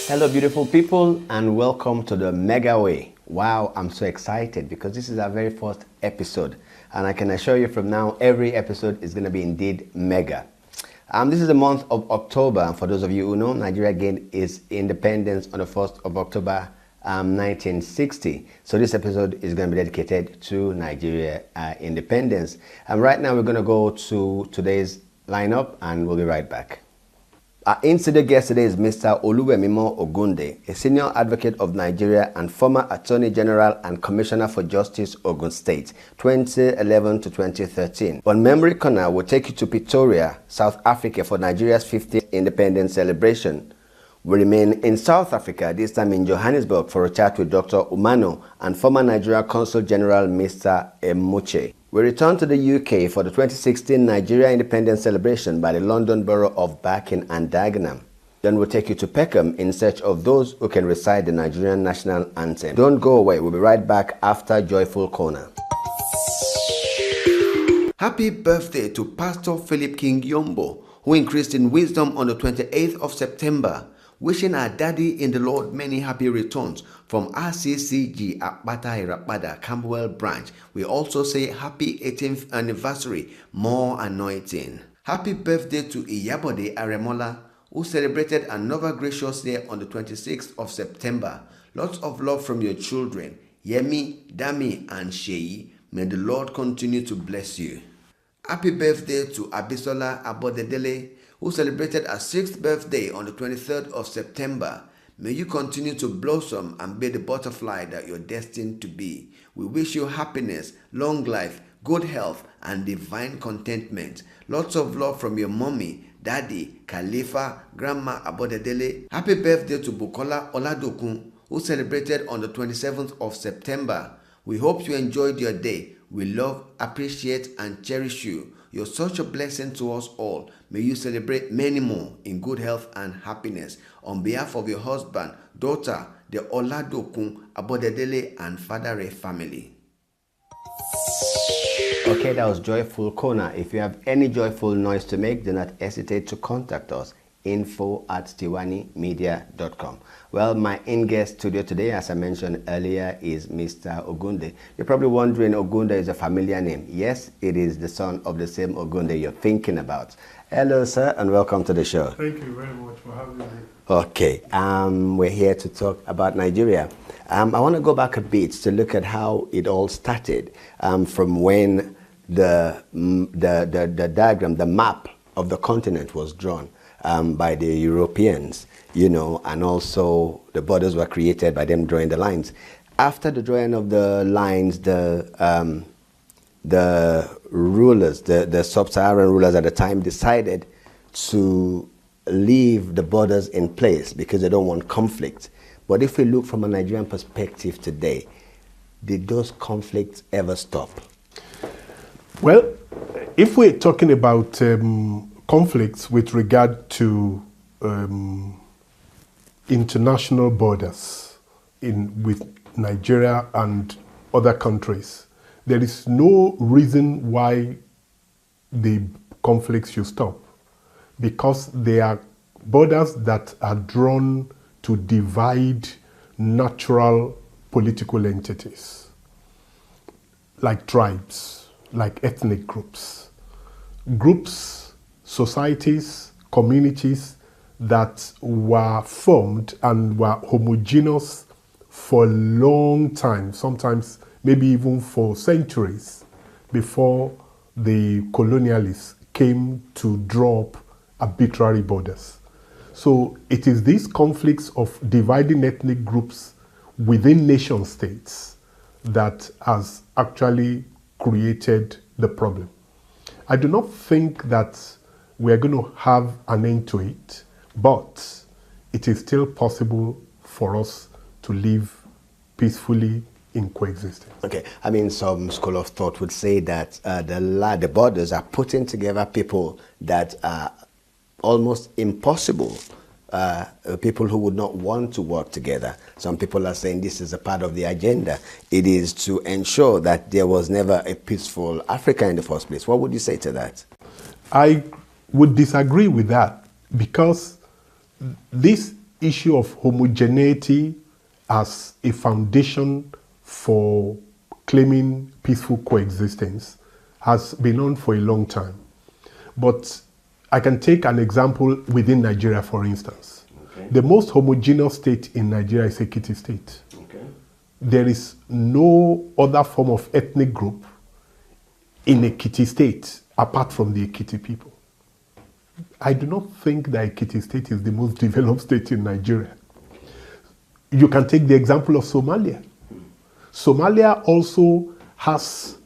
Hello, beautiful people, and welcome to the Mega Way. Wow, I'm so excited because this is our very first episode, and I can assure you from now, every episode is going to be indeed mega. This is the month of October, and for those of you who know, Nigeria gained its independence on the 1st of October 1960. So this episode is going to be dedicated to Nigeria independence. And right now we're going to go to today's lineup, and we'll be right back. Our in-studio guest today is Mr. Oluwemimo Ogunde, a senior advocate of Nigeria and former Attorney General and Commissioner for Justice, Ogun State, 2011 to 2013. On Memory Corner, we'll take you to Pretoria, South Africa for Nigeria's 50th independence celebration. We remain in South Africa, this time in Johannesburg, for a chat with Dr. Umano and former Nigeria Consul General Mr. Emuche. We return to the UK for the 2016 Nigeria Independence celebration by the London Borough of Barking and Dagenham. Then we'll take you to Peckham in search of those who can recite the Nigerian national anthem. Don't go away, we'll be right back after Joyful Corner. Happy birthday to Pastor Philip King Yombo, who increased in wisdom on the 28th of September. Wishing our daddy in the Lord many happy returns from RCCG Akbata Irapada Camberwell branch. We also say happy 18th anniversary, more anointing. Happy birthday to Iyabode Aremola, who celebrated another gracious day on the 26th of September. Lots of love from your children, Yemi, Dami, and Sheyi. May the Lord continue to bless you. Happy birthday to Adele-Abodedele, who celebrated her 6th birthday on the 23rd of September. May you continue to blossom and be the butterfly that you're destined to be. We wish you happiness, long life, good health, and divine contentment. Lots of love from your mommy, daddy, Khalifa, Grandma Abodedele. Happy birthday to Bukola Oladokun, who celebrated on the 27th of September. We hope you enjoyed your day. We love, appreciate, and cherish you. You're such a blessing to us all. May you celebrate many more in good health and happiness. On behalf of your husband, daughter, the Oladokun, Abodedele, and Fadare family. Okay, that was Joyful Corner. If you have any joyful noise to make, do not hesitate to contact us. info@tiwanimedia.com. Well, my in-guest studio today, as I mentioned earlier, is Mr. Ogunde. You're probably wondering, Ogunde is a familiar name. Yes, it is the son of the same Ogunde you're thinking about. Hello, sir, and welcome to the show. Thank you very much for having me. Okay, we're here to talk about Nigeria. I want to go back a bit to look at how it all started, from when the diagram, the map of the continent was drawn by the Europeans, you know, and also the borders were created by them drawing the lines. After the drawing of the lines, the rulers, the sub-Saharan rulers at the time, decided to leave the borders in place because they don't want conflict. But if we look from a Nigerian perspective today, did those conflicts ever stop? Well, if we're talking about conflicts with regard to international borders with Nigeria and other countries, there is no reason why the conflicts should stop, because they are borders that are drawn to divide natural political entities, like tribes, like ethnic groups, societies, communities that were formed and were homogeneous for a long time, sometimes maybe even for centuries, before the colonialists came to draw up arbitrary borders. So it is these conflicts of dividing ethnic groups within nation states that has actually created the problem. I do not think that we are going to have an end to it, but it is still possible for us to live peacefully in coexistence. Okay, I mean, some school of thought would say that the borders are putting together people that are almost impossible, people who would not want to work together. Some people are saying this is a part of the agenda. It is to ensure that there was never a peaceful Africa in the first place. What would you say to that? I would disagree with that, because this issue of homogeneity as a foundation for claiming peaceful coexistence has been on for a long time. But I can take an example within Nigeria, for instance. Okay. The most homogeneous state in Nigeria is Ekiti State. Okay. There is no other form of ethnic group in Ekiti State apart from the Ekiti people. I do not think that Ekiti State is the most developed state in Nigeria. You can take the example of Somalia. Somalia also has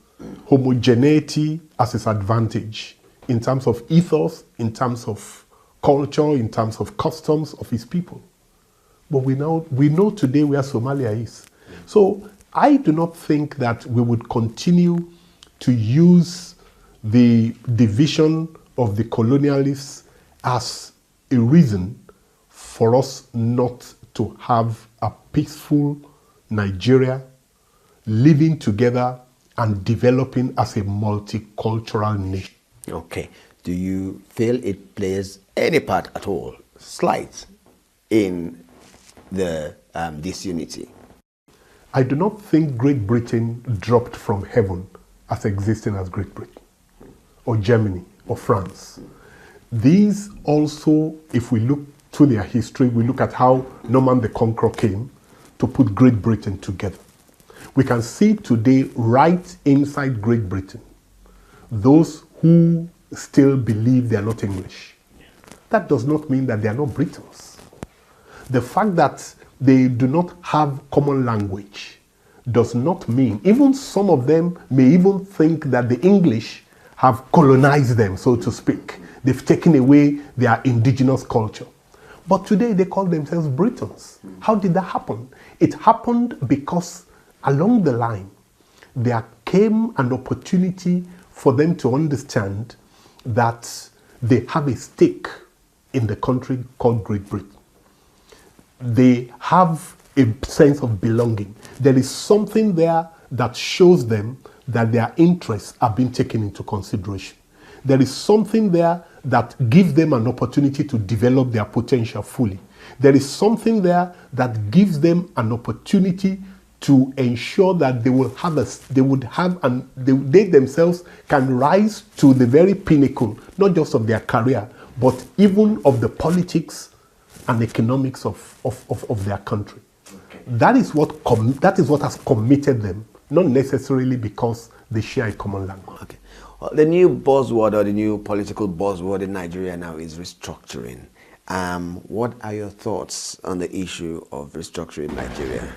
homogeneity as its advantage in terms of ethos, in terms of culture, in terms of customs of its people. But we know today where Somalia is. So I do not think that we would continue to use the division of the colonialists as a reason for us not to have a peaceful Nigeria living together and developing as a multicultural nation. Okay. Do you feel it plays any part at all, slight, in the disunity? I do not think Great Britain dropped from heaven as existing as Great Britain, or Germany, or France. These also, if we look to their history, we look at how Norman the Conqueror came to put Great Britain together. We can see today, right inside Great Britain, those who still believe they are not English. That does not mean that they are not Britons. The fact that they do not have common language does not mean, even some of them may even think that the English have colonized them, so to speak. They've taken away their indigenous culture. But today they call themselves Britons. How did that happen? It happened because along the line, there came an opportunity for them to understand that they have a stake in the country called Great Britain. They have a sense of belonging. There is something there that shows them that their interests are being taken into consideration. There is something there that gives them an opportunity to develop their potential fully. There is something there that gives them an opportunity to ensure that they themselves can rise to the very pinnacle, not just of their career, but even of the politics and economics of their country. Okay. That is what has committed them, not necessarily because they share a common language. Okay. Well, the new buzzword or the new political buzzword in Nigeria now is restructuring. What are your thoughts on the issue of restructuring Nigeria?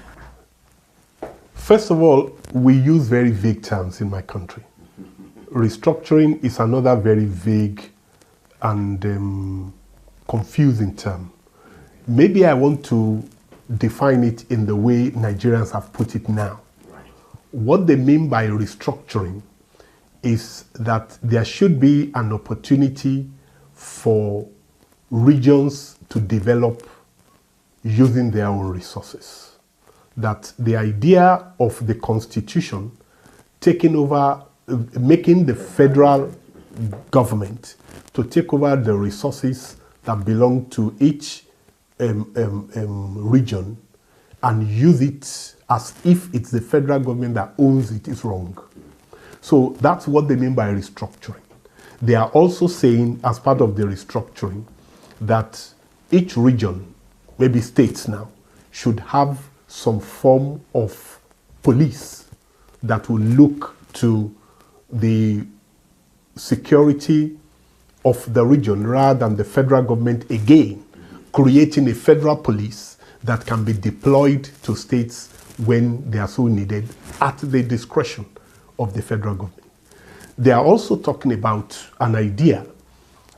First of all, we use very vague terms in my country. Restructuring is another very vague and confusing term. Maybe I want to define it in the way Nigerians have put it now. What they mean by restructuring is that there should be an opportunity for regions to develop using their own resources. That the idea of the Constitution taking over, making the federal government to take over the resources that belong to each region and use it as if it's the federal government that owns it is wrong. So that's what they mean by restructuring. They are also saying, as part of the restructuring, that each region, maybe states now, should have some form of police that will look to the security of the region rather than the federal government again, creating a federal police that can be deployed to states when they are so needed at the discretion of the federal government. They are also talking about an idea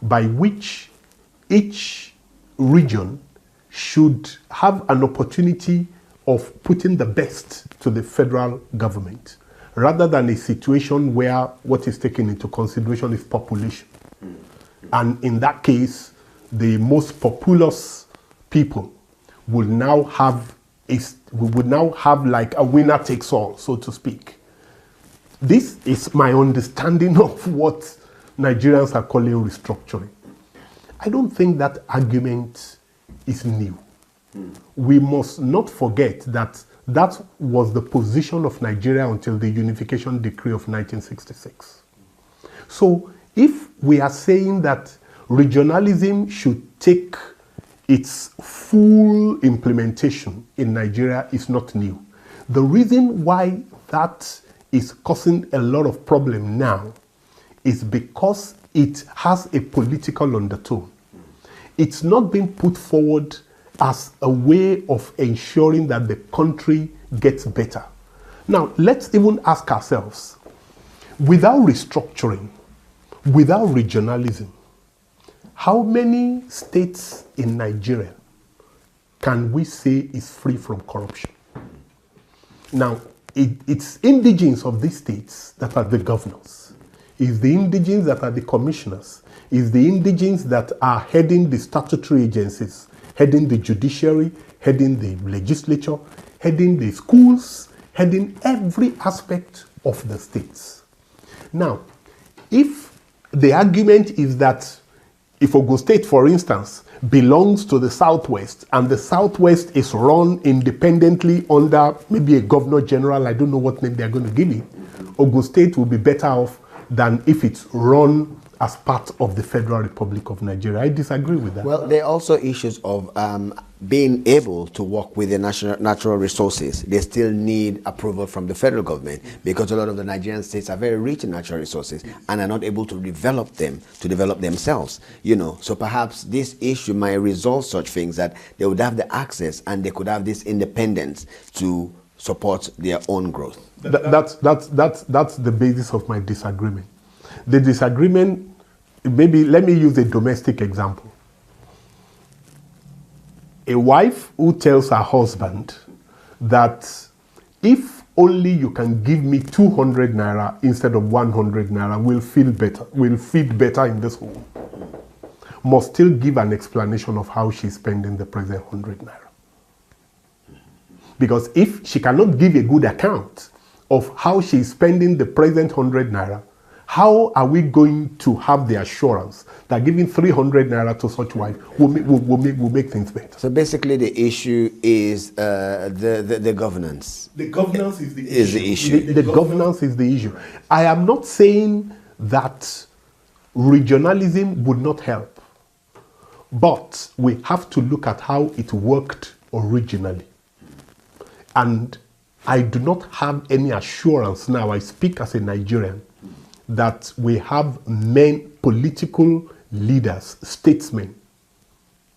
by which each region should have an opportunity of putting the best to the federal government, rather than a situation where what is taken into consideration is population. And in that case, the most populous people will now have like a winner takes all, so to speak. This is my understanding of what Nigerians are calling restructuring. I don't think that argument is new. We must not forget that that was the position of Nigeria until the Unification Decree of 1966. So if we are saying that regionalism should take its full implementation in Nigeria, is not new. The reason why that is causing a lot of problem now is because it has a political undertone. It's not being put forward as a way of ensuring that the country gets better. Now, let's even ask ourselves, without restructuring, without regionalism, how many states in Nigeria can we say is free from corruption? Now, it's indigenes of these states that are the governors. It's the indigenes that are the commissioners. It's the indigenes that are heading the statutory agencies, heading the judiciary, heading the legislature, heading the schools, heading every aspect of the states. Now, if the argument is that if Ogun State, for instance, belongs to the Southwest and the Southwest is run independently under maybe a governor general, I don't know what name they're going to give it, Ogun State will be better off than if it's run as part of the Federal Republic of Nigeria. I disagree with that. Well, there are also issues of being able to work with the natural resources. They still need approval from the federal government because a lot of the Nigerian states are very rich in natural resources and are not able to develop them, to develop themselves. You know, so perhaps this issue might resolve such things that they would have the access and they could have this independence to support their own growth. That's the basis of my disagreement. The disagreement, maybe let me use a domestic example. A wife who tells her husband that if only you can give me 200 naira instead of 100 naira, we'll feel better, we'll feed better in this home, must still give an explanation of how she's spending the present 100 naira. Because if she cannot give a good account of how she's spending the present 100 naira, how are we going to have the assurance that giving 300 naira to such wife will make things better? So basically the issue is the governance. The governance is the issue. The governance is the issue. I am not saying that regionalism would not help, but we have to look at how it worked originally. And I do not have any assurance now, I speak as a Nigerian, that we have political leaders, statesmen,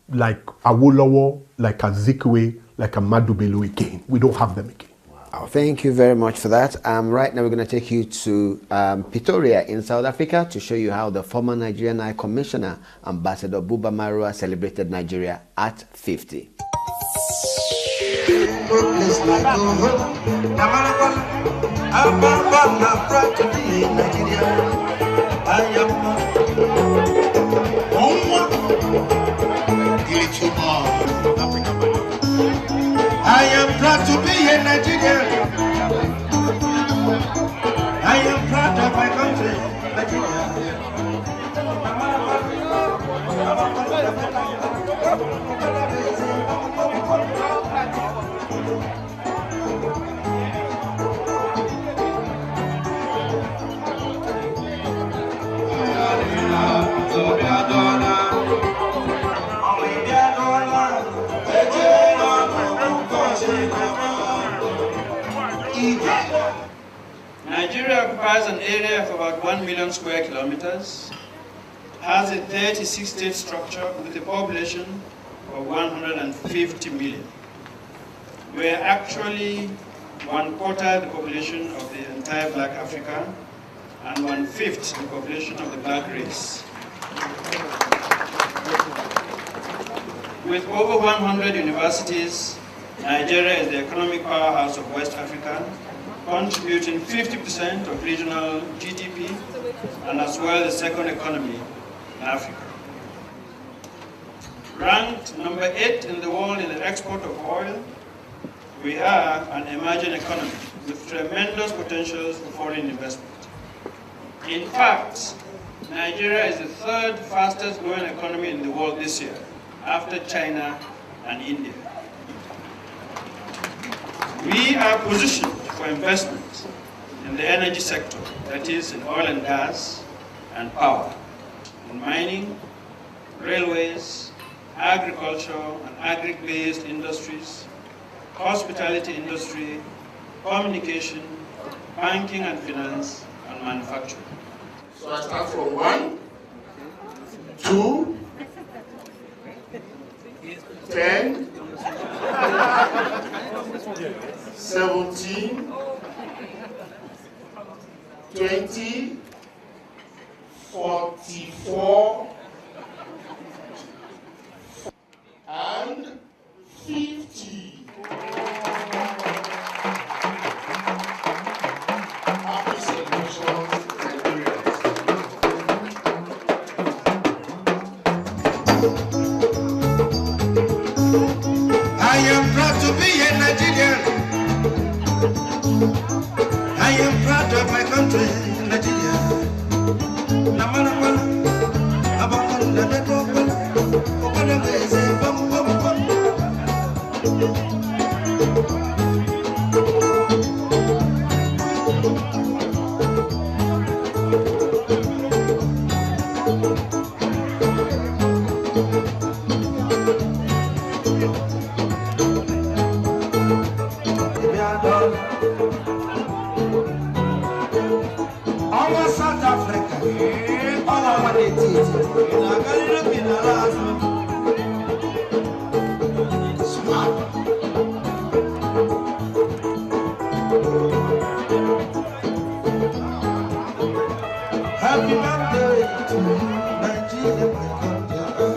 like Awolowo, like Azikiwe, like Ahmadu Bello again. We don't have them again. Wow. Thank you very much for that. Right now we're going to take you to Pretoria in South Africa to show you how the former Nigerian High Commissioner, Ambassador Buba Marwa, celebrated Nigeria at 50. I'm proud to be in Nigeria. I am proud to be in Nigeria. I am proud of my country, Nigeria. Nigeria occupies an area of about 1 million square kilometers, has a 36-state structure with a population of 150 million. We are actually 1/4 the population of the entire Black Africa and 1/5 the population of the Black race. With over 100 universities, Nigeria is the economic powerhouse of West Africa, contributing 50% of regional GDP and as well the second economy in Africa. Ranked number 8 in the world in the export of oil, we are an emerging economy with tremendous potentials for foreign investment. In fact, Nigeria is the 3rd fastest growing economy in the world this year, after China and India. We are positioned for investment in the energy sector, that is in oil and gas and power, in mining, railways, agriculture and agri-based industries, hospitality industry, communication, banking and finance, and manufacturing. So I start from 1, 2, 10, 17, 20, 44, and 50. Happy celebrations, Nigerians. I am proud to be a Nigerian. I am proud of my country, Nigeria. Namanapala, Abakanda, Nekopala, Okanabese, Bam Bam Bam. Our South Africa, all our natives, smart. Happy birthday to Nigeria, my country.